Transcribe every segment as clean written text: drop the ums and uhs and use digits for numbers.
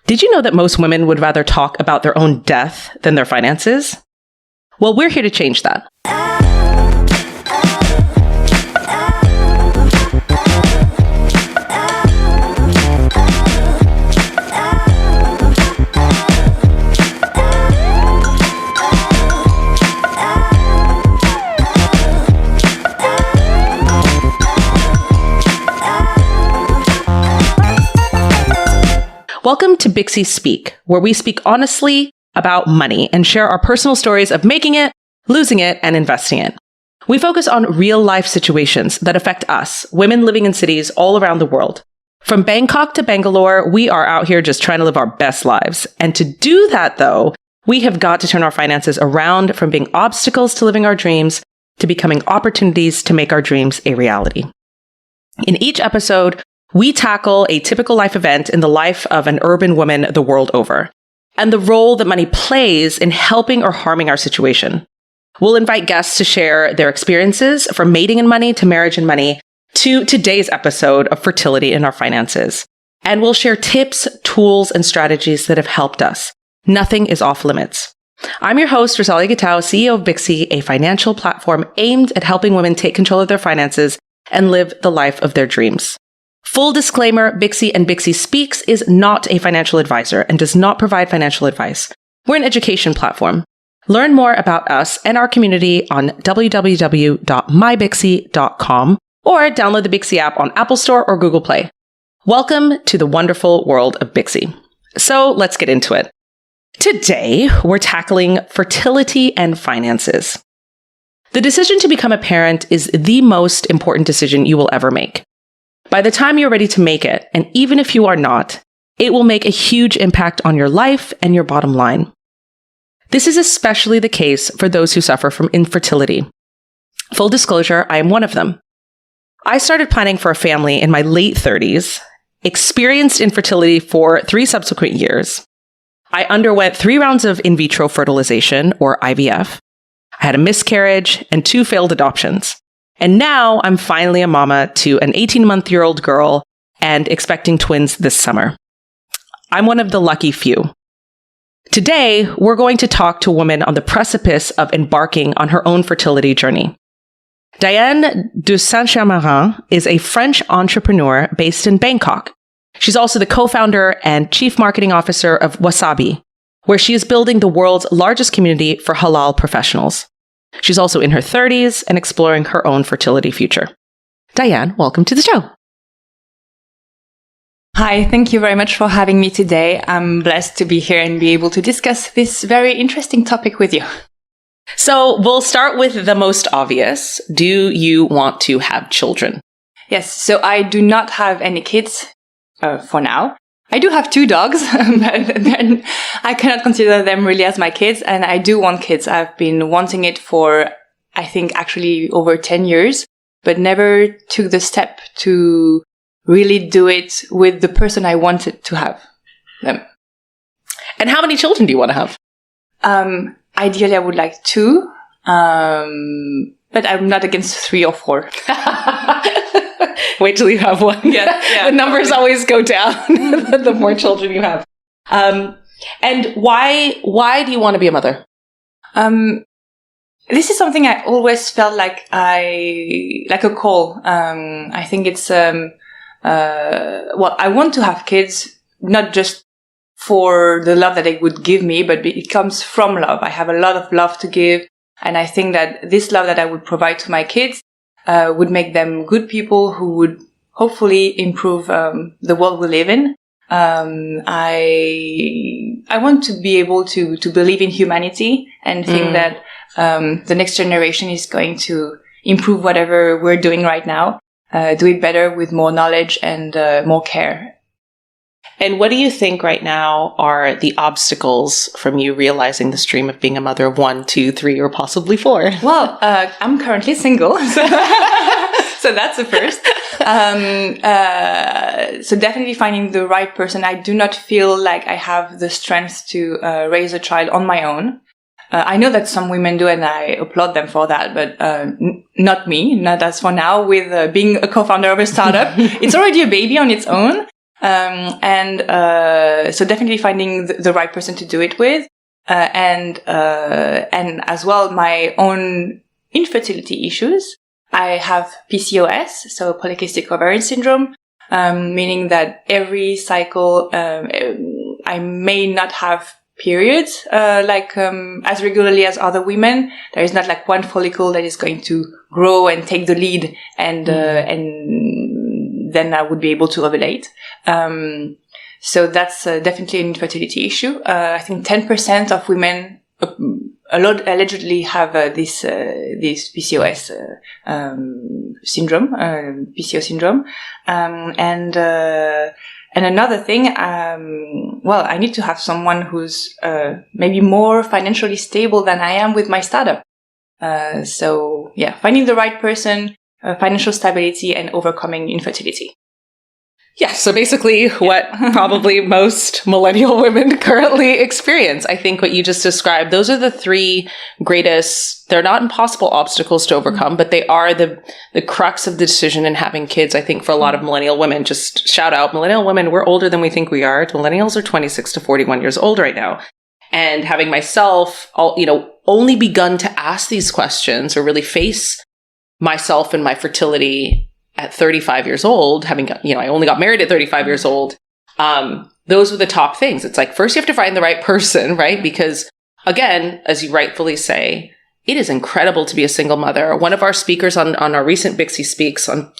Did you know that most women would rather talk about their own death than their finances? Well, we're here to change that. Welcome to Bixie Speak, where we speak honestly about money and share our personal stories of making it, losing it, and investing it. We focus on real-life situations that affect us, women living in cities all around the world. From Bangkok to Bangalore, we are out here just trying to live our best lives. And to do that, though, we have got to turn our finances around from being obstacles to living our dreams to becoming opportunities to make our dreams a reality. In each episode, we tackle a typical life event in the life of an urban woman the world over, and the role that money plays in helping or harming our situation. We'll invite guests to share their experiences from mating and money to marriage and money to today's episode of fertility in our finances. And we'll share tips, tools, and strategies that have helped us. Nothing is off limits. I'm your host, Rosalia Guitao, CEO of Bixie, a financial platform aimed at helping women take control of their finances and live the life of their dreams. Full disclaimer, Bixie and Bixie Speaks is not a financial advisor and does not provide financial advice. We're an education platform. Learn more about us and our community on www.mybixie.com or download the Bixie app on Apple Store or Google Play. Welcome to the wonderful world of Bixie. So let's get into it. Today, we're tackling fertility and finances. The decision to become a parent is the most important decision you will ever make. By the time you're ready to make it, and even if you are not, it will make a huge impact on your life and your bottom line. This is especially the case for those who suffer from infertility. Full disclosure, I am one of them. I started planning for a family in my late 30s, experienced infertility for 3 subsequent years. I underwent 3 rounds of in vitro fertilization, or IVF. I had a miscarriage and 2 failed adoptions. And now I'm finally a mama to an 18-month-old girl and expecting twins this summer. I'm one of the lucky few. Today, we're going to talk to a woman on the precipice of embarking on her own fertility journey. Diane de Saint-Germain is a French entrepreneur based in Bangkok. She's also the co-founder and chief marketing officer of Wasabi, where she is building the world's largest community for halal professionals. She's also in her 30s and exploring her own fertility future. Diane, welcome to the show. Hi, thank you very much for having me today. I'm blessed to be here and be able to discuss this very interesting topic with you. So we'll start with the most obvious. Do you want to have children? Yes, so I do not have any kids for now. I do have 2 dogs, but then I cannot consider them really as my kids, and I do want kids. I've been wanting it for, I think, actually over 10 years, but never took the step to really do it with the person I wanted to have them. And how many children do you want to have? Ideally, I would like 2, but I'm not against 3 or 4. Wait till you have one. Yeah, the numbers always go down the more children you have. And why do you want to be a mother? This is something I always felt like a call. I think it's, I want to have kids, not just for the love that they would give me, but it comes from love. I have a lot of love to give. And I think that this love that I would provide to my kids would make them good people who would hopefully improve the world we live in. I want to be able to believe in humanity and think that the next generation is going to improve whatever we're doing right now, do it better with more knowledge and more care. And what do you think right now are the obstacles from you realizing this dream of being a mother of 1, 2, 3, or possibly 4? Well, I'm currently single, so that's the first. So definitely finding the right person. I do not feel like I have the strength to raise a child on my own. I know that some women do, and I applaud them for that, but not me, not as for now. With being a co-founder of a startup, it's already a baby on its own. So definitely finding the right person to do it with. And as well, my own infertility issues. I have PCOS, so polycystic ovarian syndrome, meaning that every cycle, I may not have periods, as regularly as other women. There is not like one follicle that is going to grow and take the lead and then I would be able to ovulate. So that's definitely an infertility issue. I think 10% of women allegedly have this PCOS syndrome, PCO syndrome, and another thing, I need to have someone who's maybe more financially stable than I am with my startup. So yeah, finding the right person, financial stability, and overcoming infertility. Yeah, so basically what probably most millennial women currently experience. I think what you just described, those are the three greatest, they're not impossible obstacles to overcome, but they are the crux of the decision in having kids. I think for a lot of millennial women, just shout out, millennial women, we're older than we think we are. Millennials are 26 to 41 years old right now. And having myself, only begun to ask these questions or really face myself and my fertility at 35 years old, I only got married at 35 years old. Those were the top things. It's like, first you have to find the right person, right? Because again, as you rightfully say, it is incredible to be a single mother. One of our speakers on our recent Bixie Speaks on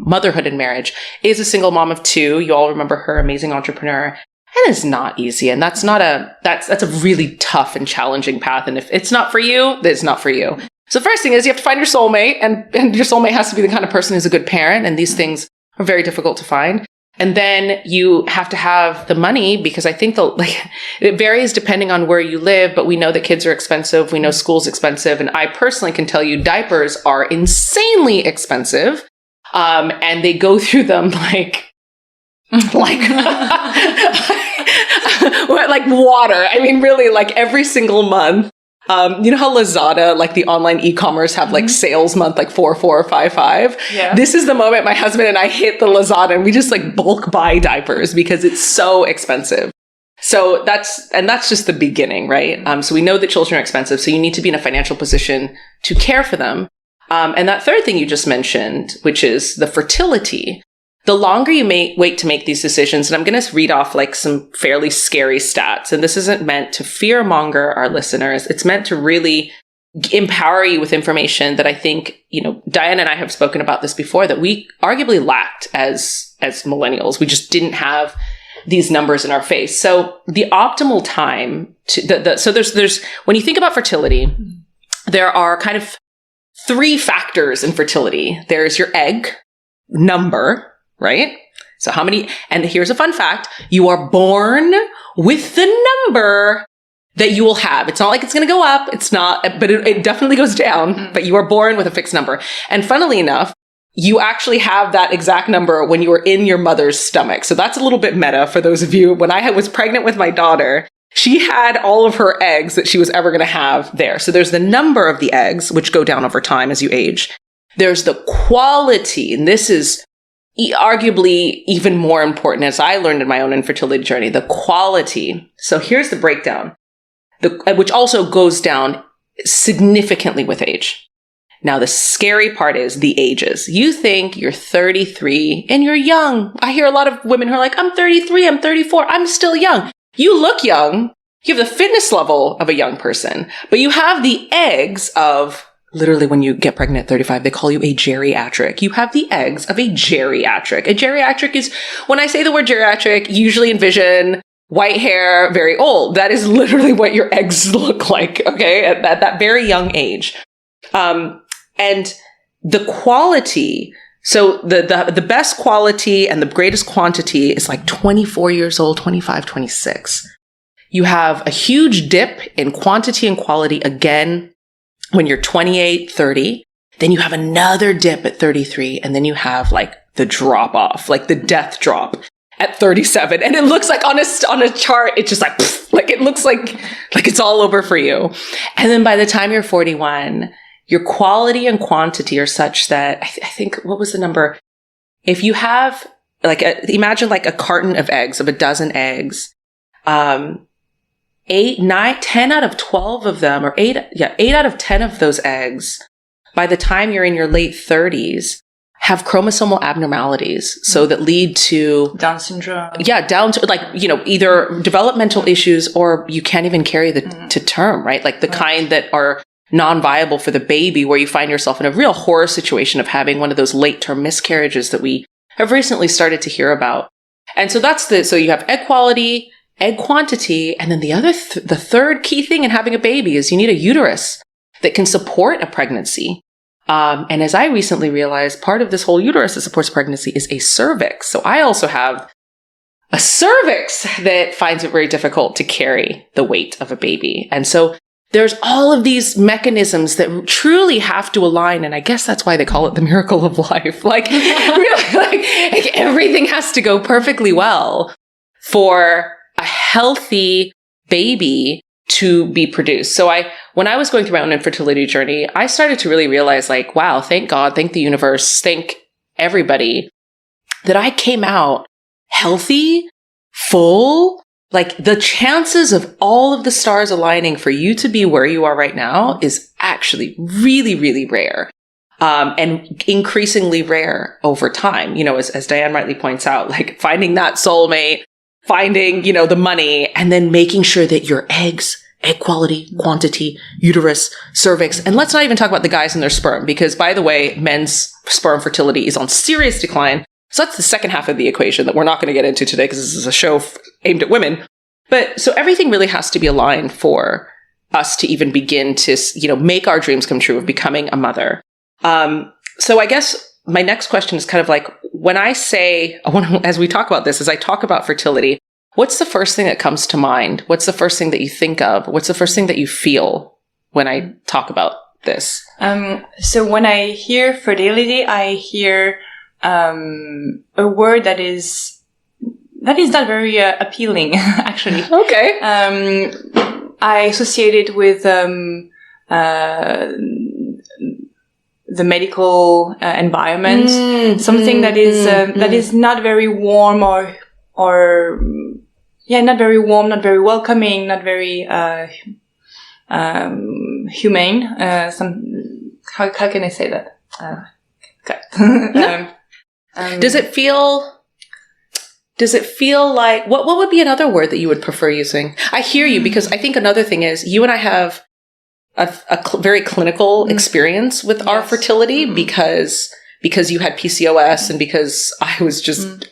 motherhood and marriage is a single mom of two. You all remember her, amazing entrepreneur. And it's not easy. And that's a really tough and challenging path. And if it's not for you, then it's not for you. So first thing is you have to find your soulmate, and your soulmate has to be the kind of person who's a good parent. And these things are very difficult to find. And then you have to have the money, because I think it varies depending on where you live, but we know that kids are expensive. We know school's expensive. And I personally can tell you diapers are insanely expensive. And they go through them like water. I mean, really, like every single month. You know how Lazada, like the online e-commerce, have like sales month, like 4,455? Yeah. This is the moment my husband and I hit the Lazada and we just like bulk buy diapers because it's so expensive. So that's just the beginning, right? So we know that children are expensive. So you need to be in a financial position to care for them. And that third thing you just mentioned, which is the fertility. The longer you wait to make these decisions, and I'm going to read off like some fairly scary stats, and this isn't meant to fearmonger our listeners. It's meant to really empower you with information that I think, Diane and I have spoken about this before, that we arguably lacked as millennials. We just didn't have these numbers in our face. So the optimal time so there's when you think about fertility, there are kind of three factors in fertility. There's your egg number, right? So how many, and here's a fun fact, you are born with the number that you will have. It's not like it's going to go up. It's not, but it definitely goes down, but you are born with a fixed number. And funnily enough, you actually have that exact number when you were in your mother's stomach. So that's a little bit meta for those of you. When I was pregnant with my daughter, she had all of her eggs that she was ever going to have there. So there's the number of the eggs, which go down over time as you age. There's the quality, and this is arguably even more important, as I learned in my own infertility journey, the quality. So here's the breakdown, which also goes down significantly with age. Now, the scary part is the ages. You think you're 33 and you're young. I hear a lot of women who are like, I'm 33, I'm 34, I'm still young. You look young. You have the fitness level of a young person, but you have the eggs of, literally, when you get pregnant at 35, they call you a geriatric. You have the eggs of a geriatric. A geriatric is, when I say the word geriatric, usually envision white hair, very old. That is literally what your eggs look like, okay, at that very young age. And the quality, so the best quality and the greatest quantity is like 24 years old, 25, 26. You have a huge dip in quantity and quality again when you're 28, 30, then you have another dip at 33, and then you have like the drop off, like the death drop at 37. And it looks like on a chart, it's just like, pfft, like it looks like it's all over for you. And then by the time you're 41, your quality and quantity are such that I think, what was the number? If you have imagine like a carton of eggs, of a dozen eggs. 8, 9, 10 out of 12 of them, or 8 out of 10 of those eggs, by the time you're in your late 30s, have chromosomal abnormalities. So that lead to Down syndrome. Yeah, down to like, either developmental issues or you can't even carry to term, right? Like the kind that are non-viable for the baby, where you find yourself in a real horror situation of having one of those late-term miscarriages that we have recently started to hear about. And so so you have egg quality, egg quantity, and then the third key thing in having a baby is you need a uterus that can support a pregnancy. And as I recently realized, part of this whole uterus that supports pregnancy is a cervix. So I also have a cervix that finds it very difficult to carry the weight of a baby. And so there's all of these mechanisms that truly have to align. And I guess that's why they call it the miracle of life. Like, really, like everything has to go perfectly well for a healthy baby to be produced. So when I was going through my own infertility journey, I started to really realize, like, wow, thank God, thank the universe, thank everybody that I came out healthy, full. Like, the chances of all of the stars aligning for you to be where you are right now is actually really, really rare. And increasingly rare over time. As Diane rightly points out, like finding that soulmate, finding, the money, and then making sure that your eggs, egg quality, quantity, uterus, cervix, and let's not even talk about the guys and their sperm, because by the way, men's sperm fertility is on serious decline. So that's the second half of the equation that we're not going to get into today, because this is a show aimed at women. But so everything really has to be aligned for us to even begin to, make our dreams come true of becoming a mother. So I guess my next question is kind of like, when I say, as we talk about this, as I talk about fertility, what's the first thing that comes to mind? What's the first thing that you think of? What's the first thing that you feel when I talk about this? So when I hear fertility, I hear a word that is not very appealing, actually. Okay. I associate it with the medical environment, something that is not very warm or not very warm, not very welcoming, not very humane. How can I say that? Okay. Does it feel like, what would be another word that you would prefer using? I hear you, because I think another thing is you and I have a very clinical experience with our fertility, because you had PCOS and because I was just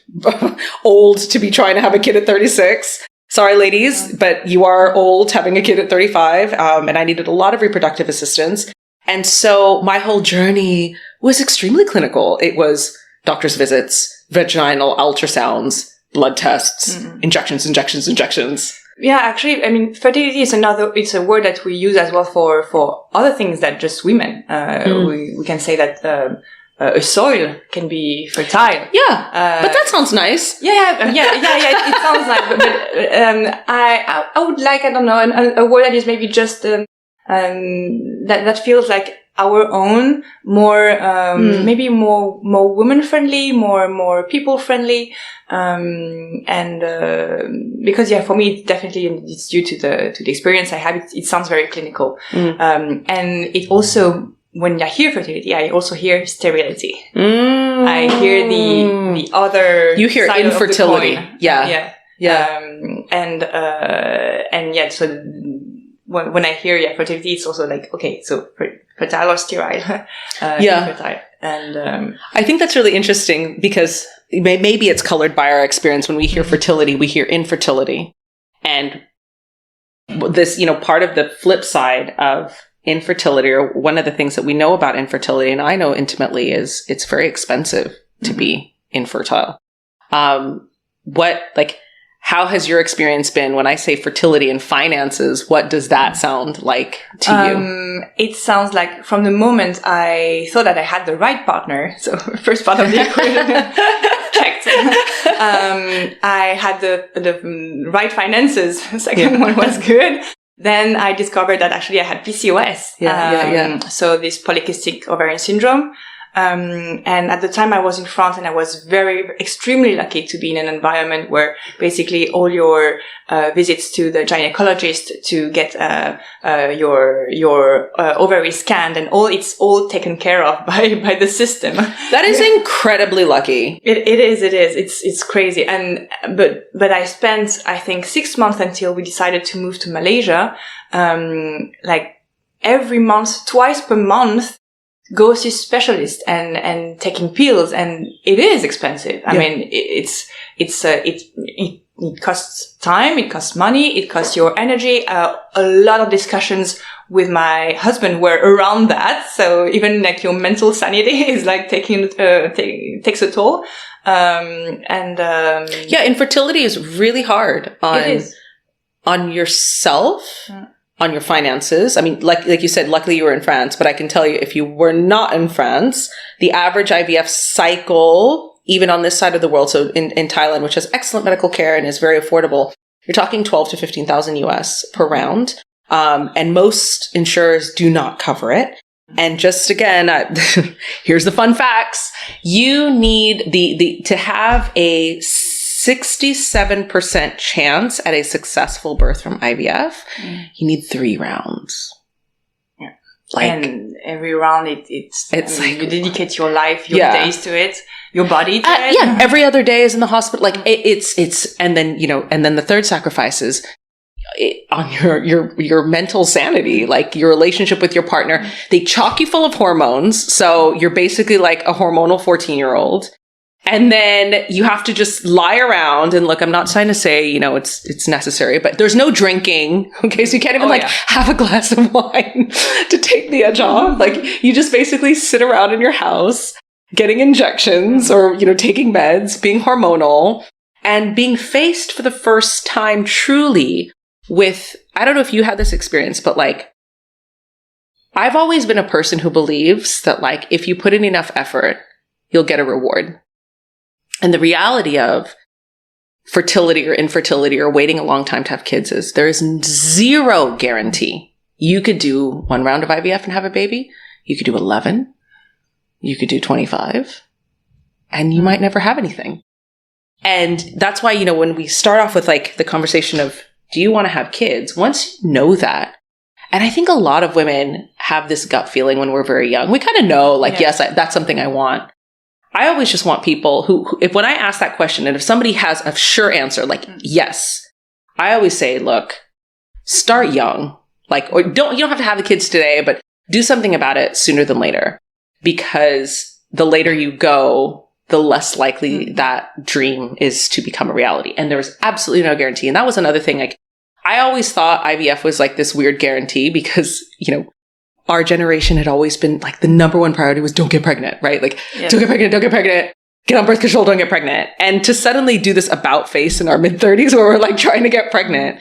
old to be trying to have a kid at 36. Sorry, ladies, but you are old having a kid at 35. And I needed a lot of reproductive assistance. And so my whole journey was extremely clinical. It was doctor's visits, vaginal ultrasounds, blood tests, injections. Yeah, actually, I mean, fertility is it's a word that we use as well for other things than just women. We can say that a soil can be fertile. Yeah, but that sounds nice. Yeah. It sounds like, but I would like, I don't know, a word that is maybe just that feels like our own, more maybe more woman friendly, more people friendly, and because for me it's due to the experience I have. It sounds very clinical, and it also, when I hear fertility, I also hear sterility. I hear the other. You hear side infertility, of the coin. Yeah. So when I hear fertility, it's also like, okay, so fertile or sterile. Infertile. And I think that's really interesting, because maybe it's colored by our experience. When we hear fertility, we hear infertility, and this, part of the flip side of infertility, or one of the things that we know about infertility, and I know intimately, is it's very expensive to be infertile. How has your experience been? When I say fertility and finances, what does that sound like to you? It sounds like, from the moment I thought that I had the right partner, so first part of the equation checked. I had the right finances. Second one was good. Then I discovered that actually I had PCOS. So this polycystic ovarian syndrome. And at the time I was in France, and I was extremely lucky to be in an environment where basically all your visits to the gynecologist to get your ovary scanned and it's all taken care of by the system. That is incredibly lucky. It is. It's crazy. But I spent, I think, 6 months until we decided to move to Malaysia. Like every month, twice per month, go see specialists and taking pills, and it is expensive. I mean, it costs time, it costs money, it costs your energy. A lot of discussions with my husband were around that. So even like your mental sanity is like takes a toll. Infertility is really hard on yourself. On your finances. I mean, like you said, luckily you were in France, but I can tell you if you were not in France, the average IVF cycle, even on this side of the world, so in Thailand, which has excellent medical care and is very affordable, you're talking 12 to 15,000 US per round. And most insurers do not cover it. And just again, here's the fun facts. You need to have a 67% chance at a successful birth from IVF. You need 3 rounds. Yeah. And every round it's like you dedicate your life, your days to it, your body to it. Yeah. Every other day is in the hospital. Like it's, and then, and then the third sacrifice is on your mental sanity, like your relationship with your partner. They chock you full of hormones. So you're basically like a hormonal 14-year-old. And then you have to just lie around and look, I'm not trying to say, it's necessary, but there's no drinking. Okay. So you can't even have a glass of wine to take the edge off. Like you just basically sit around in your house, getting injections or, taking meds, being hormonal and being faced for the first time truly with, I don't know if you had this experience, but like, I've always been a person who believes that like, if you put in enough effort, you'll get a reward. And the reality of fertility or infertility or waiting a long time to have kids is there is zero guarantee. You could do 1 round of IVF and have a baby. You could do 11. You could do 25. And you might never have anything. And that's why, when we start off with like the conversation of, do you want to have kids? Once you know that, and I think a lot of women have this gut feeling when we're very young. We kind of know like, yes, that's something I want. I always just want people who, when I ask that question, and if somebody has a sure answer, like, yes, I always say, look, start young, like, or you don't have to have the kids today, but do something about it sooner than later, because the later you go, the less likely that dream is to become a reality. And there's absolutely no guarantee. And that was another thing. Like, I always thought IVF was like this weird guarantee because, our generation had always been like the number one priority was don't get pregnant, right? Like, don't get pregnant, get on birth control, don't get pregnant. And to suddenly do this about face in our mid-30s where we're like trying to get pregnant,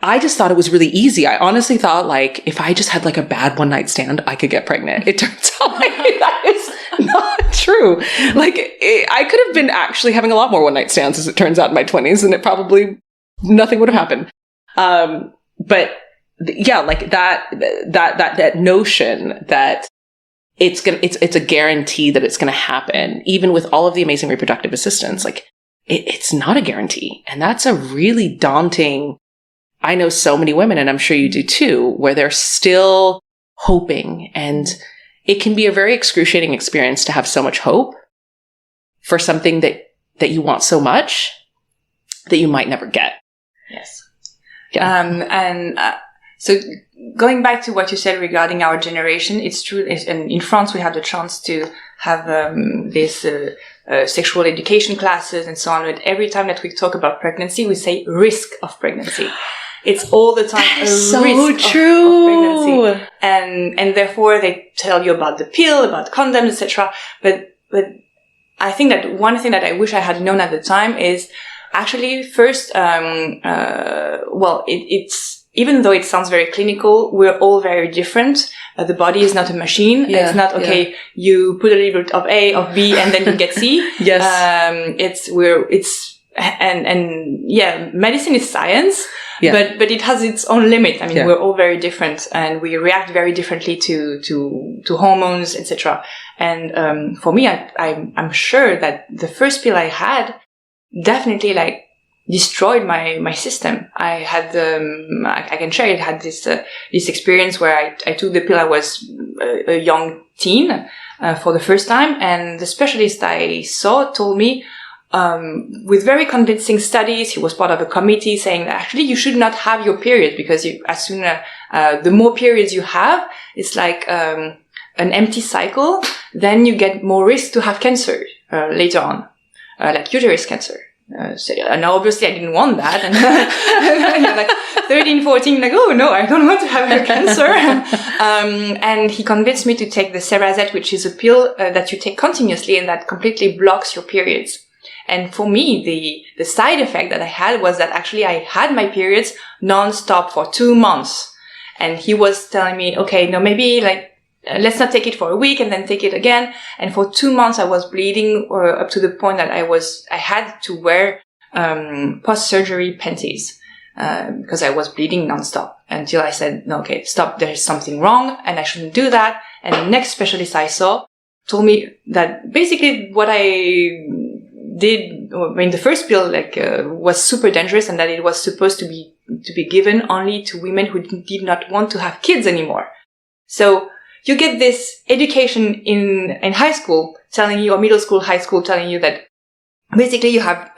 I just thought it was really easy. I honestly thought like if I just had like a bad one night stand, I could get pregnant. It turns out like, that is not true. Like I could have been actually having a lot more one night stands as it turns out in my 20s, and it probably nothing would have happened. But yeah, like that notion that it's a guarantee that it's going to happen, even with all of the amazing reproductive assistance, like it's not a guarantee. And that's a really daunting, I know so many women, and I'm sure you do too, where they're still hoping, and it can be a very excruciating experience to have so much hope for something that you want so much that you might never get. Yes. Yeah. So going back to what you said regarding our generation, it's true. And in France, we have the chance to have this sexual education classes and so on. But every time that we talk about pregnancy, we say risk of pregnancy. It's all the time a so risk true. of pregnancy, and therefore they tell you about the pill, about condoms, etc. But I think that one thing that I wish I had known at the time is actually first, it's. Even though it sounds very clinical, we're all very different. The body is not a machine. Yeah, it's not, you put a little bit of A, of B, and then you get C. Yes. medicine is science, but it has its own limit. I mean, we're all very different, and we react very differently to hormones, etc. And for me, I'm sure that the first pill I had definitely like destroyed my system. I had I can share it. Had this experience where I took the pill. I was a young teen for the first time, and the specialist I saw told me, with very convincing studies, he was part of a committee saying that actually you should not have your period, because as soon the more periods you have, it's like an empty cycle. Then you get more risk to have cancer later on, like uterus cancer. And obviously I didn't want that. And you're like 13, 14, like, oh no, I don't want to have hair cancer. And he convinced me to take the Cerazette, which is a pill that you take continuously and that completely blocks your periods. And for me, the side effect that I had was that actually I had my periods non-stop for 2 months. And he was telling me, okay, no, maybe like, let's not take it for a week and then take it again. And for 2 months, I was bleeding up to the point that I had to wear post-surgery panties because I was bleeding nonstop, until I said, no, okay, stop. There is something wrong and I shouldn't do that. And the next specialist I saw told me that basically what I did, I mean, the first pill was super dangerous, and that it was supposed to be given only to women who did not want to have kids anymore. So you get this education in high school telling you, or middle school, high school, telling you that basically you have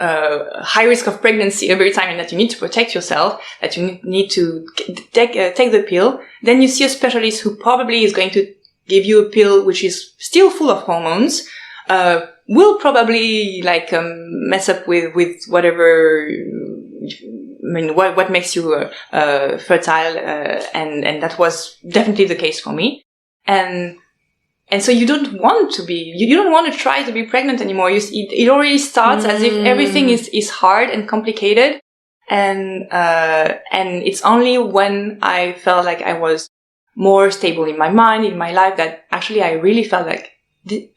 high risk of pregnancy every time, and that you need to protect yourself, that you need to take the pill. Then you see a specialist who probably is going to give you a pill which is still full of hormones, will probably mess up with whatever, I mean, what makes you fertile, and that was definitely the case for me. And so you don't want to be, you don't want to try to be pregnant anymore. It already starts as if everything is hard and complicated. And it's only when I felt like I was more stable in my mind, in my life, that actually I really felt like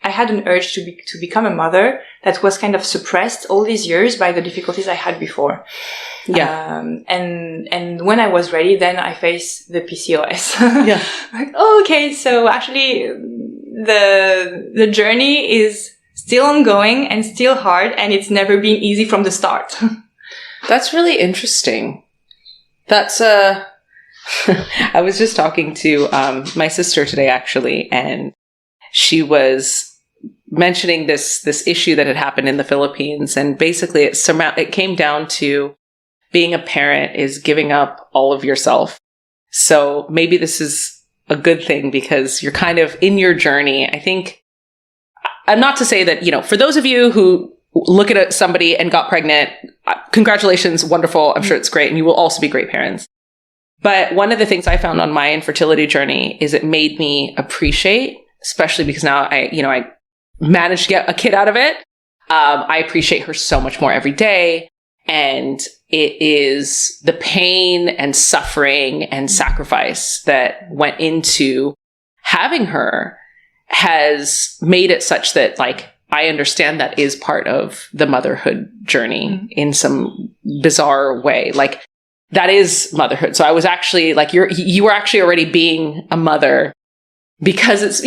I had an urge to become a mother that was kind of suppressed all these years by the difficulties I had before. Yeah. And when I was ready, then I faced the PCOS. Yeah. Like, oh, okay. So actually the journey is still ongoing and still hard, and it's never been easy from the start. That's really interesting. That's I was just talking to my sister today, actually, and she was mentioning this issue that had happened in the Philippines, and basically it came down to being a parent is giving up all of yourself. So maybe this is a good thing, because you're kind of in your journey. I think, I'm not to say that, for those of you who look at somebody and got pregnant, congratulations, wonderful. I'm sure it's great, and you will also be great parents. But one of the things I found on my infertility journey is it made me appreciate, especially because now I managed to get a kid out of it. I appreciate her so much more every day. And it is the pain and suffering and sacrifice that went into having her has made it such that I understand that is part of the motherhood journey in some bizarre way. That is motherhood. So I was actually you were actually already being a mother, because it's,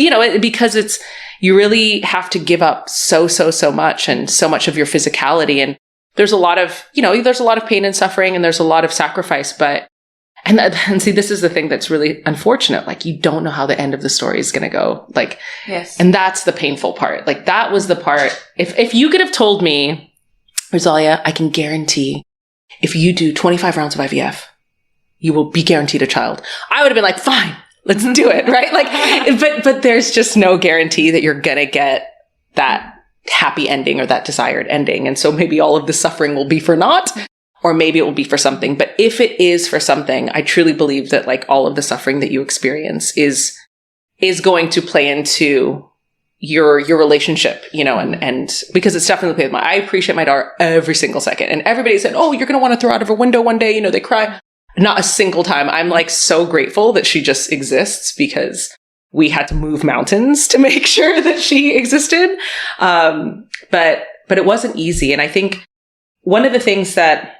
you really have to give up so much, and so much of your physicality. And there's a lot of, there's a lot of pain and suffering, and there's a lot of sacrifice, and see, this is the thing that's really unfortunate. You don't know how the end of the story is going to go. Yes. And that's the painful part. That was the part. If you could have told me, Rosalia, I can guarantee if you do 25 rounds of IVF, you will be guaranteed a child, I would have been like, fine, let's do it. Right. But there's just no guarantee that you're going to get that happy ending or that desired ending. And so maybe all of the suffering will be for naught, or maybe it will be for something. But if it is for something, I truly believe that all of the suffering that you experience is going to play into your relationship, and because it's definitely played with I appreciate my daughter every single second. And everybody said, oh, you're going to want to throw out of a window one day, they cry. Not a single time. I'm so grateful that she just exists, because we had to move mountains to make sure that she existed. But it wasn't easy. And I think one of the things that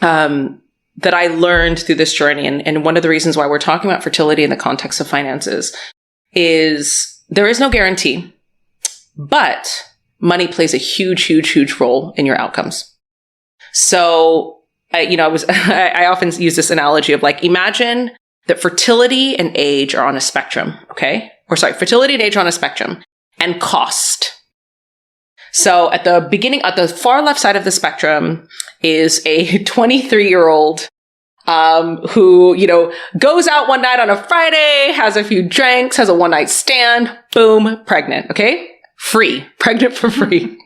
that I learned through this journey, and one of the reasons why we're talking about fertility in the context of finances, is there is no guarantee, but money plays a huge, huge, huge role in your outcomes. So, I often use this analogy of like, imagine that fertility and age are on a spectrum, okay? Fertility and age are on a spectrum, and cost. So at the far left side of the spectrum is a 23-year-old who, goes out one night on a Friday, has a few drinks, has a one-night stand, boom, pregnant, okay? Free. Pregnant for free.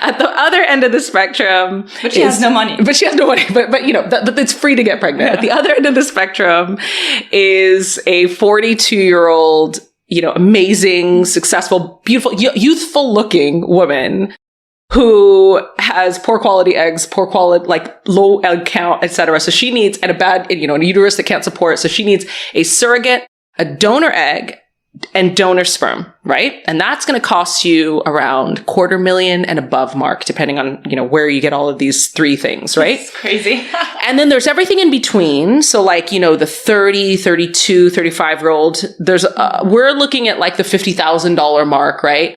At the other end of the spectrum. But she has no money. But it's free to get pregnant. Yeah. At the other end of the spectrum is a 42-year-old, amazing, successful, beautiful, youthful looking woman who has poor quality eggs, poor quality, low egg count, etc. So she needs, and a uterus that can't support. So she needs a surrogate, a donor egg, and donor sperm, right? And that's going to cost you around $250,000 and above mark, depending on, where you get all of these three things, right? It's crazy. And then there's everything in between. So the 30, 32, 35-year-old, we're looking at the $50,000 mark, right?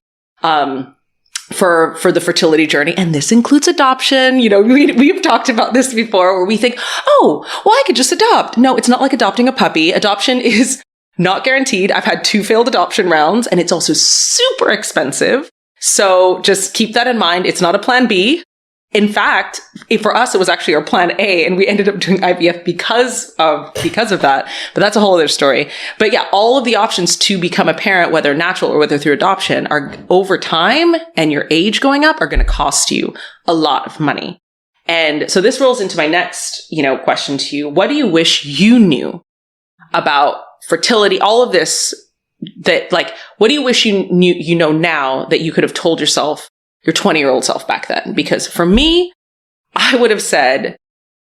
For the fertility journey. And this includes adoption. We've talked about this before where we think, oh, well, I could just adopt. No, it's not like adopting a puppy. Adoption is not guaranteed. I've had 2 failed adoption rounds, and it's also super expensive. So just keep that in mind. It's not a plan B. In fact, for us, it was actually our plan A, and we ended up doing IVF because of that. But that's a whole other story. But yeah, all of the options to become a parent, whether natural or whether through adoption, are over time and your age going up are going to cost you a lot of money. And so this rolls into my next, question to you. What do you wish you knew about fertility, all of this, what do you wish you knew, now that you could have told yourself, your 20-year-old self back then? Because for me, I would have said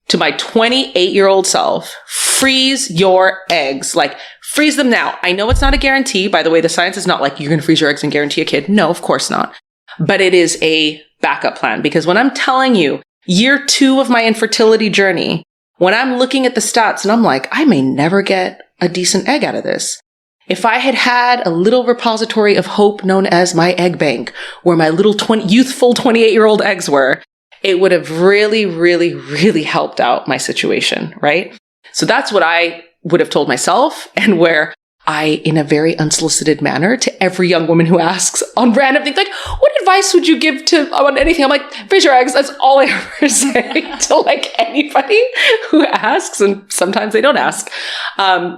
to my 28-year-old self, freeze your eggs, freeze them now. I know it's not a guarantee. By the way, the science is not you're going to freeze your eggs and guarantee a kid. No, of course not. But it is a backup plan, because when I'm telling you year 2 of my infertility journey, when I'm looking at the stats and I'm I may never get a decent egg out of this. If I had had a little repository of hope known as my egg bank, where my little youthful 28-year-old eggs were, it would have really, really, really helped out my situation, right? So that's what I would have told myself, and where I, in a very unsolicited manner, to every young woman who asks on random things, what advice would you give on anything? I'm freeze your eggs. That's all I ever say to anybody who asks, and sometimes they don't ask.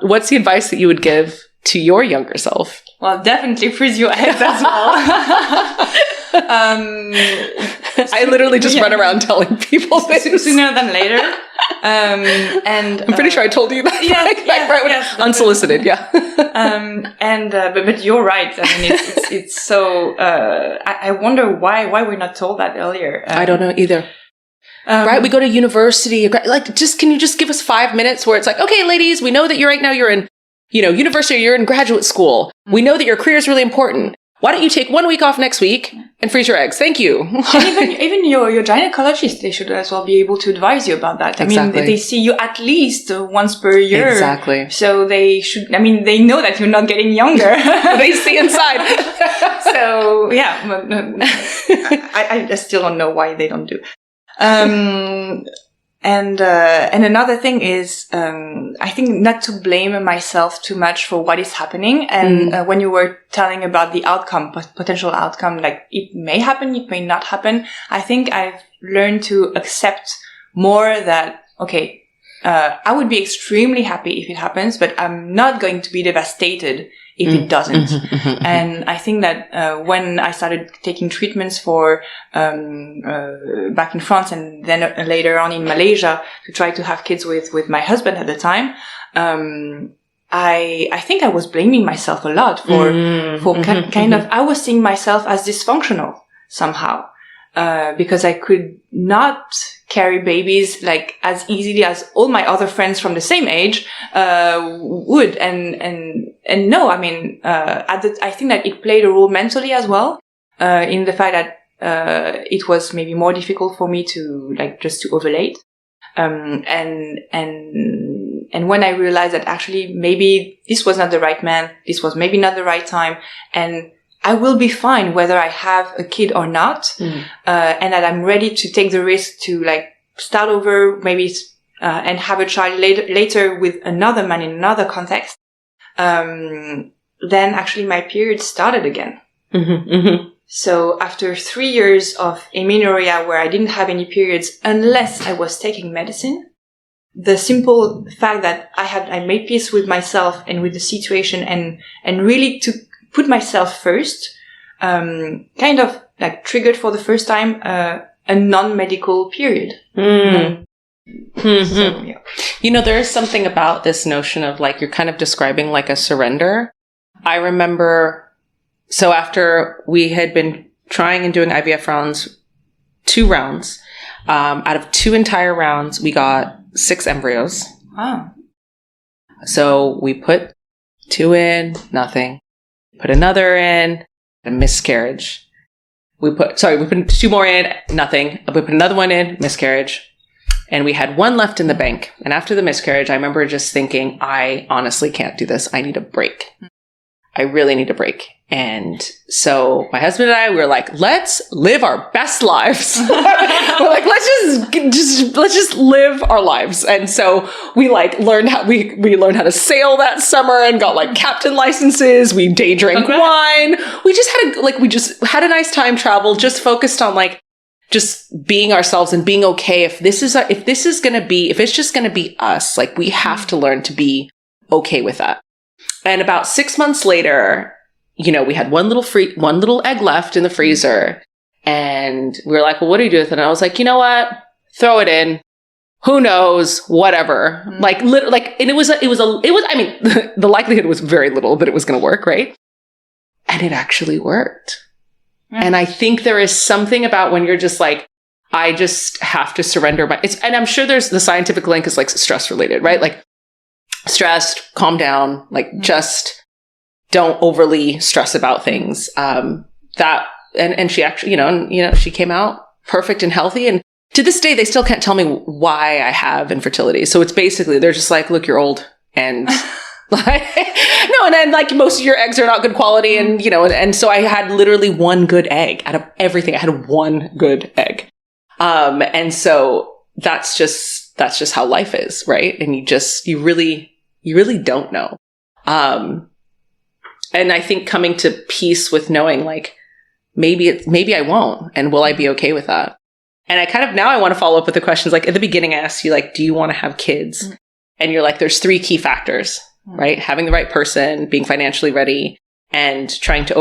What's the advice that you would give to your younger self? Well, definitely freeze your eggs as well. I literally just run around telling people this. Sooner than later. And I'm pretty sure I told you that. Yes, unsolicited, yeah. But you're right. I mean, it's so. I wonder why we're not told that earlier. I don't know either. Right? We go to university. Can you just give us 5 minutes where it's okay, ladies, we know that you're in, university, you're in graduate school. We know that your career is really important. Why don't you take 1 week off next week and freeze your eggs? Thank you. And even your gynecologist, they should as well be able to advise you about that. Exactly. I mean, they see you at least once per year. Exactly. So they should, they know that you're not getting younger. They see inside. So, yeah. I still don't know why they don't do. And another thing is, I think not to blame myself too much for what is happening. And when you were telling about the outcome, potential outcome, it may happen, it may not happen. I think I've learned to accept more that, okay, I would be extremely happy if it happens, but I'm not going to be devastated if it doesn't. And I think that when I started taking treatments for back in France and then later on in Malaysia to try to have kids with my husband at the time, I think I was blaming myself a lot for kind of, I was seeing myself as dysfunctional somehow. Because I could not carry babies as easily as all my other friends from the same age would. And no, I mean, I think that it played a role mentally as well, in the fact that it was maybe more difficult for me to just to ovulate. And when I realized that actually maybe this was not the right man, this was maybe not the right time, and I will be fine whether I have a kid or not, and that I'm ready to take the risk to start over, maybe, and have a child later with another man in another context. Then actually my period started again. Mm-hmm, mm-hmm. So after 3 years of amenorrhea where I didn't have any periods unless I was taking medicine, the simple fact that I made peace with myself and with the situation and really to put myself first, kind of triggered for the first time, a non-medical period. Mm. Mm-hmm. So, yeah. There is something about this notion of you're kind of describing a surrender. I remember, so after we had been trying and doing IVF rounds, 2 rounds, out of 2 entire rounds, we got 6 embryos. Wow. So we put 2 in, nothing. Put another in, a miscarriage. We put 2 more in, nothing. We put another one in, miscarriage. And we had 1 left in the bank. And after the miscarriage, I remember just thinking, I honestly can't do this. I need a break. I really need a break. And so my husband and I, we were like, let's live our best lives. We're like, let's just live our lives. And so we learned how we learned how to sail that summer and got captain licenses. We day drank wine. We just had a nice time travel, just focused on just being ourselves and being okay. If it's just going to be us, we have to learn to be okay with that. And about 6 months later, we had one little egg left in the freezer, and we were like, well, what do you do with it? And I was like, you know what? Throw it in. Who knows? Whatever. Mm-hmm. And it was, I mean, the likelihood was very little that it was going to work, right? And it actually worked. Mm-hmm. And I think there is something about when you're just I just have to surrender and I'm sure there's the scientific link is stress related, right? Stressed, calm down, just don't overly stress about things. And she actually, she came out perfect and healthy. And to this day, they still can't tell me why I have infertility. So it's basically, they're just look, you're old. And no, and then most of your eggs are not good quality. And, and so I had literally 1 good egg out of everything. I had 1 good egg. And so that's just how life is. Right. And you really don't know. And I think coming to peace with knowing maybe I won't, and will I be okay with that? And I want to follow up with the questions. At the beginning, I asked you, do you want to have kids? Mm-hmm. And you're there's 3 key factors, mm-hmm. right? Having the right person, being financially ready, and trying to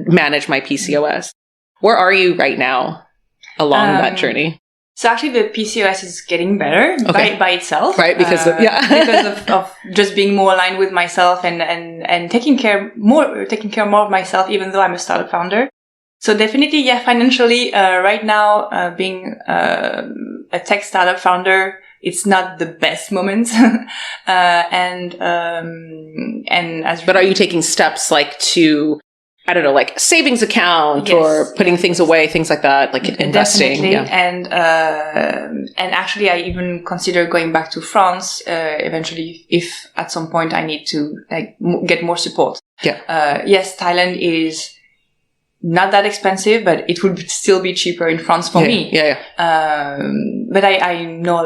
manage my PCOS. Where are you right now along that journey? So actually the PCOS is getting better by itself. Right, because because of just being more aligned with myself and taking care more of myself, even though I'm a startup founder. So definitely, financially, right now, being a tech startup founder, it's not the best moment. But are you taking steps to, I don't know, savings account, yes, or putting things away, things like that, investing? Definitely. Yeah. And actually I even consider going back to France, eventually, if at some point I need to get more support. Yeah. Yes, Thailand is not that expensive, but it would still be cheaper in France for me. Yeah. But I know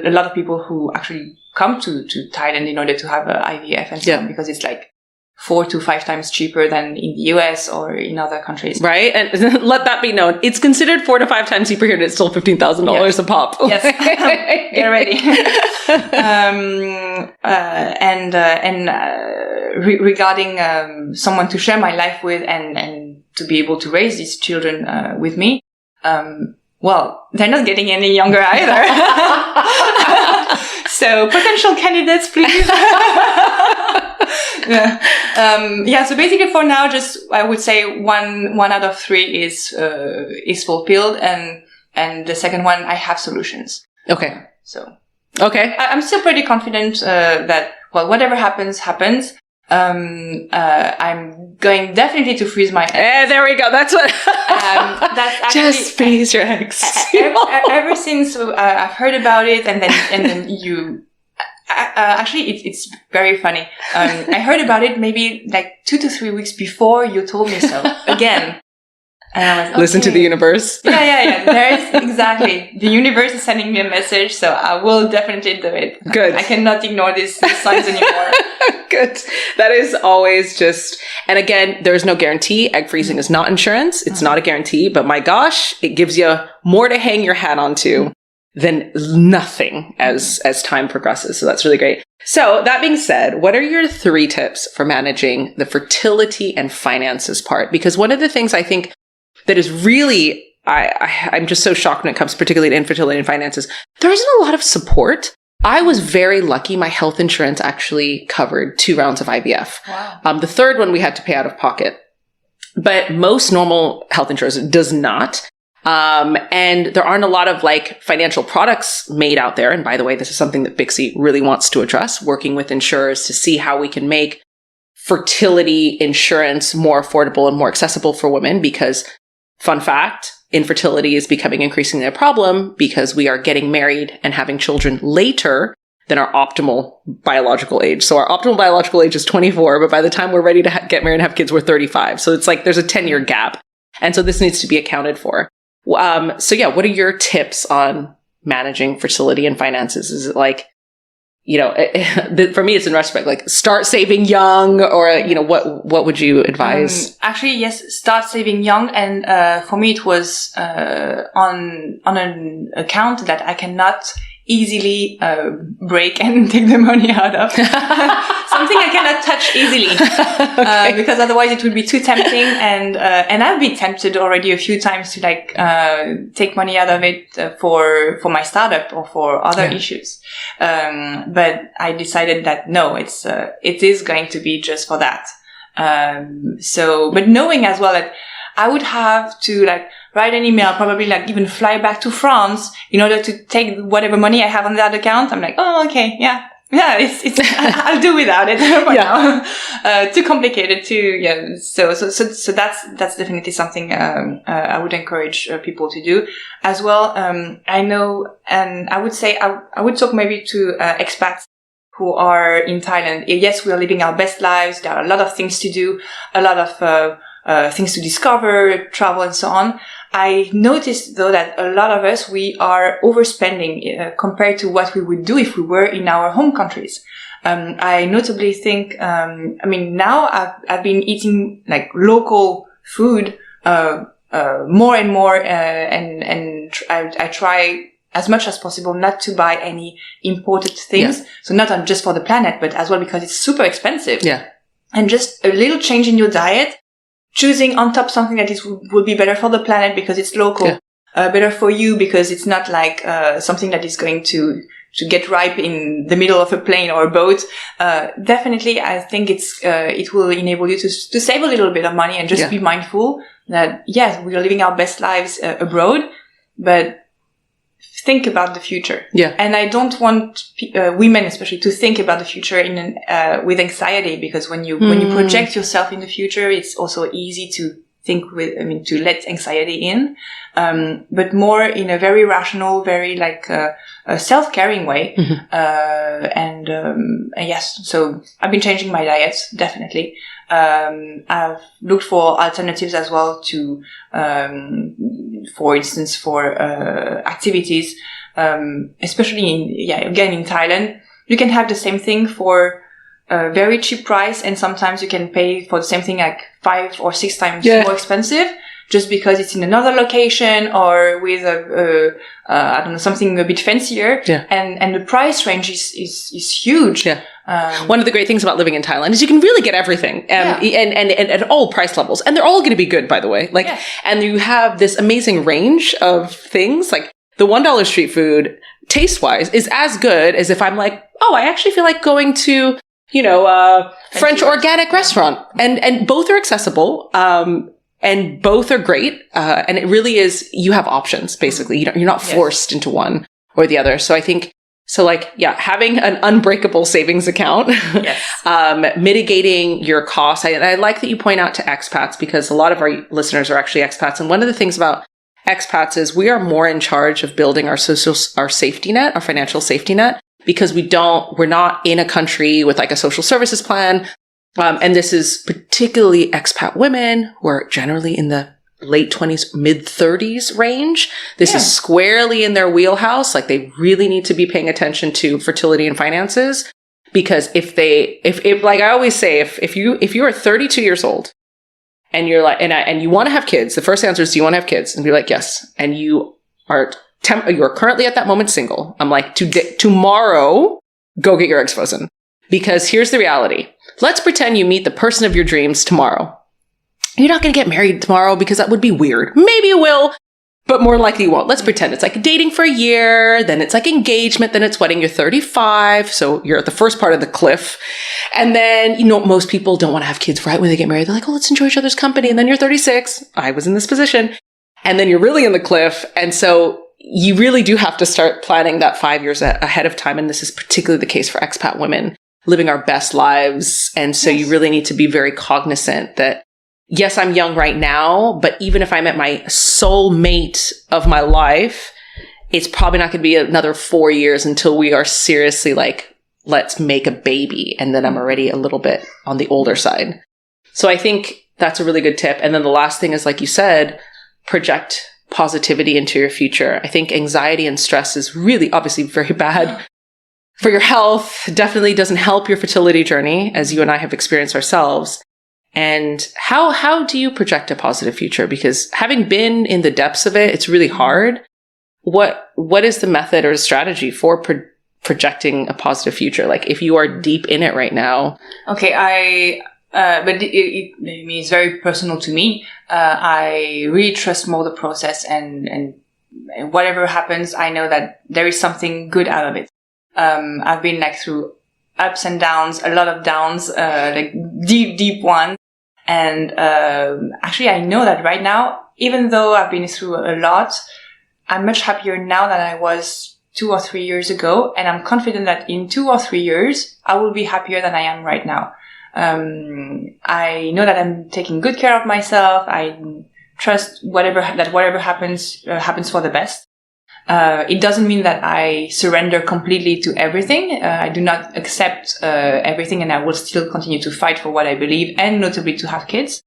a lot of people who actually come to Thailand in order to have IVF and so on, because it's 4 to 5 times cheaper than in the US or in other countries. Right. And let that be known. It's considered 4 to 5 times cheaper here, and it's still $15,000 a pop. Yes. Get ready. Regarding someone to share my life with and to be able to raise these children with me, well, they're not getting any younger either. So potential candidates, please. So basically for now, just I would say one out of 3 is fulfilled, and the second one, I have solutions. Okay. So okay, I'm still pretty confident that whatever happens. I'm going definitely to freeze my eggs. There we go. That's what. That's actually, just freeze your eggs. Ever since I've heard about it, and then you. Actually, it's very funny. I heard about it maybe like 2 to 3 weeks before you told me so. Again. And I was, okay. Listen to the universe. Yeah. There is, exactly. The universe is sending me a message, so I will definitely do it. Good. I cannot ignore these signs anymore. Good. That is always just, and again, there's no guarantee. Egg freezing is not insurance. It's not a guarantee, but my gosh, it gives you more to hang your hat onto than nothing as time progresses. So that's really great. So that being said, what are your 3 tips for managing the fertility and finances part? Because one of the things I think that is really, I'm just so shocked when it comes particularly to infertility and finances, there isn't a lot of support. I was very lucky. My health insurance actually covered 2 rounds of IVF. Wow. The 3rd one we had to pay out of pocket, but most normal health insurance does not. And there aren't a lot of like financial products made out there. And by the way, this is something that Bixie really wants to address, working with insurers to see how we can make fertility insurance more affordable and more accessible for women, because fun fact, infertility is becoming increasingly a problem because we are getting married and having children later than our optimal biological age. So our optimal biological age is 24, but by the time we're ready to get married and have kids, we're 35. So it's like there's a 10-year gap. And so this needs to be accounted for. So yeah, what are your tips on managing fertility and finances? Is it like, for me, it's in retrospect, like start saving young, or, what would you advise? Actually, yes, start saving young. And, for me, it was, on an account that I cannot easily, break and take the money out of. Something I cannot touch easily. Okay. Because otherwise it would be too tempting. And I've been tempted already a few times to take money out of it for my startup or for other issues. But I decided that no, it is going to be just for that. But knowing as well that I would have to write an email, probably even fly back to France in order to take whatever money I have on that account. I'm like, oh, okay, yeah, it's I'll do without it for now. Too complicated, So that's definitely something I would encourage people to do as well. I know, and I would say I would talk maybe to expats who are in Thailand. Yes, we are living our best lives. There are a lot of things to do, a lot of things to discover, travel, and so on. I noticed though that a lot of us, we are overspending compared to what we would do if we were in our home countries. I notably think, now I've been eating local food, more and more, and I try as much as possible not to buy any imported things. Yeah. So not just for the planet, but as well because it's super expensive. Yeah. And just a little change in your diet, choosing on top something that will be better for the planet because it's local, better for you because it's not something that is going to get ripe in the middle of a plane or a boat. Definitely, I think it will enable you to save a little bit of money and just be mindful that yes, we are living our best lives abroad, but think about the future. Yeah. And I don't want women especially to think about the future with anxiety, because when you project yourself in the future, it's also easy to think to let anxiety in, but more in a very rational, very a self-caring way. Mm-hmm. Yes, so I've been changing my diet, definitely. I've looked for alternatives as well to, for instance, for activities, especially in Thailand, you can have the same thing for a very cheap price, and sometimes you can pay for the same thing 5 or 6 times more expensive, just because it's in another location or with I don't know, something a bit fancier. Yeah. And the price range is huge. Yeah. One of the great things about living in Thailand is you can really get everything, and at all price levels, and they're all going to be good, by the way. And you have this amazing range of things. The $1 street food, taste-wise, is as good as if I'm I actually feel like going to, French organic restaurant, and both are accessible. And both are great. And it really is, you have options, basically. You're not forced into one or the other. So I think So like, yeah, having an unbreakable savings account, Yes. Mitigating your costs. I like that you point out to expats because a lot of our listeners are actually expats. And one of the things about expats is we are more in charge of building our safety net, our financial safety net, because we're not in a country with like a social services plan. And this is particularly expat women who are generally in the late 20s, mid 30s range. This is squarely in their wheelhouse. Like they really need to be paying attention to fertility and finances, because if like I always say, if you are 32 years old and you're like, and you want to have kids, the first answer is, do you want to have kids? And be like, yes. And you are currently at that moment single. I'm like, tomorrow, go get your eggs frozen, because here's the reality. Let's pretend you meet the person of your dreams tomorrow. You're not going to get married tomorrow because that would be weird. Maybe you will, but more likely you won't. Let's pretend it's like dating for a year, then it's like engagement, then it's wedding. You're 35, so you're at the first part of the cliff. And then, most people don't want to have kids right when they get married. They're like, oh, let's enjoy each other's company. And then you're 36. I was in this position. And then you're really in the cliff. And so you really do have to start planning that 5 years ahead of time. And this is particularly the case for expat women living our best lives. And so you really need to be very cognizant that, yes, I'm young right now, but even if I'm at my soulmate of my life, it's probably not going to be another 4 years until we are seriously like, let's make a baby. And then I'm already a little bit on the older side. So I think that's a really good tip. And then the last thing is, like you said, project positivity into your future. I think anxiety and stress is really obviously very bad for your health. Definitely doesn't help your fertility journey, as you and I have experienced ourselves. And how do you project a positive future? Because having been in the depths of it, it's really hard. What is the method or strategy for projecting a positive future? Like if you are deep in it right now. Okay, but it's very personal to me. I really trust more the process, and whatever happens, I know that there is something good out of it. I've been like through ups and downs, a lot of downs, like deep ones. And actually, I know that right now, even though I've been through a lot, I'm much happier now than I was 2 or 3 years ago. And I'm confident that in 2 or 3 years, I will be happier than I am right now. I know that I'm taking good care of myself. I trust whatever happens for the best. It doesn't mean that I surrender completely to everything. I do not accept everything, and I will still continue to fight for what I believe, and notably to have kids.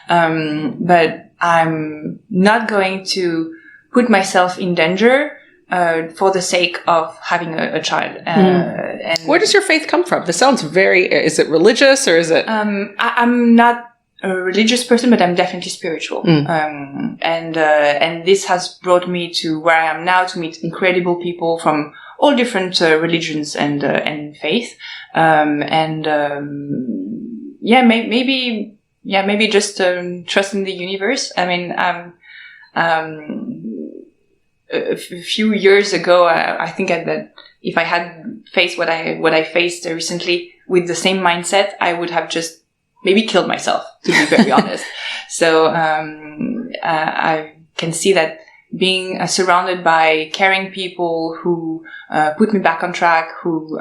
But I'm not going to put myself in danger for the sake of having a child. And where does your faith come from? This sounds is it religious or is it? I'm not a religious person, but I'm definitely spiritual. And this has brought me to where I am now, to meet incredible people from all different religions and faith. Maybe just trust in the universe. I mean, a few years ago, I think that if I had faced what I faced recently with the same mindset, I would have just maybe killed myself, to be very honest. So I can see that being surrounded by caring people who put me back on track, who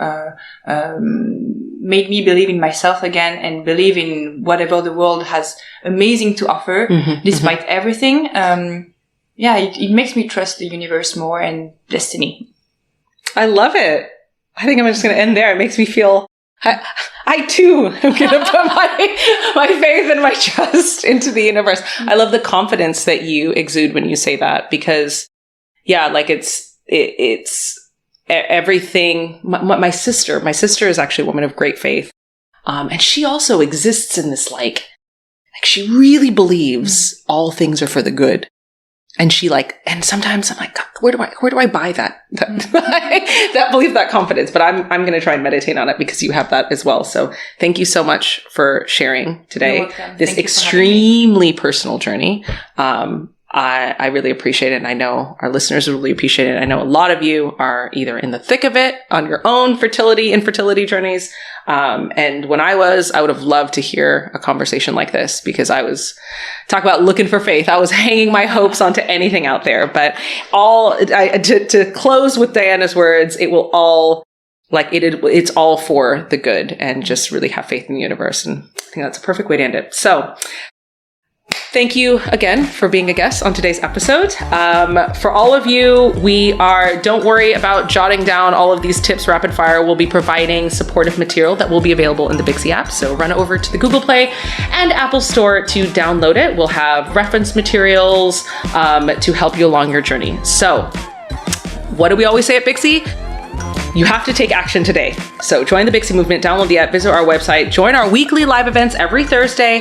made me believe in myself again and believe in whatever the world has amazing to offer, despite everything. It makes me trust the universe more and destiny. I love it. I think I'm just going to end there. It makes me feel... I too am going to put my faith and my trust into the universe. I love the confidence that you exude when you say that, because it's everything. My sister is actually a woman of great faith. And she also exists in this, like she really believes all things are for the good. And and sometimes I'm like, God, where do I buy that belief, that confidence? But I'm going to try and meditate on it, because you have that as well. So thank you so much for sharing today this extremely personal journey. I really appreciate it. And I know our listeners really appreciate it. I know a lot of you are either in the thick of it on your own infertility journeys. And when I would have loved to hear a conversation like this, because talk about looking for faith. I was hanging my hopes onto anything out there, but to close with Diana's words, it will all it's all for the good, and just really have faith in the universe. And I think that's a perfect way to end it. So thank you again for being a guest on today's episode. For all of you, don't worry about jotting down all of these tips rapid fire. We'll be providing supportive material that will be available in the Bixie app. So run over to the Google Play and Apple Store to download it. We'll have reference materials to help you along your journey. So what do we always say at Bixie? You have to take action today. So join the Bixie movement, download the app, visit our website, join our weekly live events every Thursday.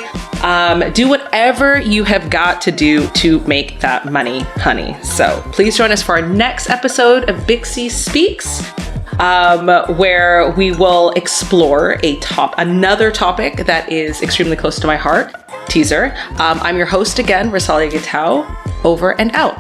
Do whatever you have got to do to make that money, honey. So please join us for our next episode of Bixie Speaks, where we will explore another topic that is extremely close to my heart. Teaser. I'm your host again, Rosalia Gitao. Over and out.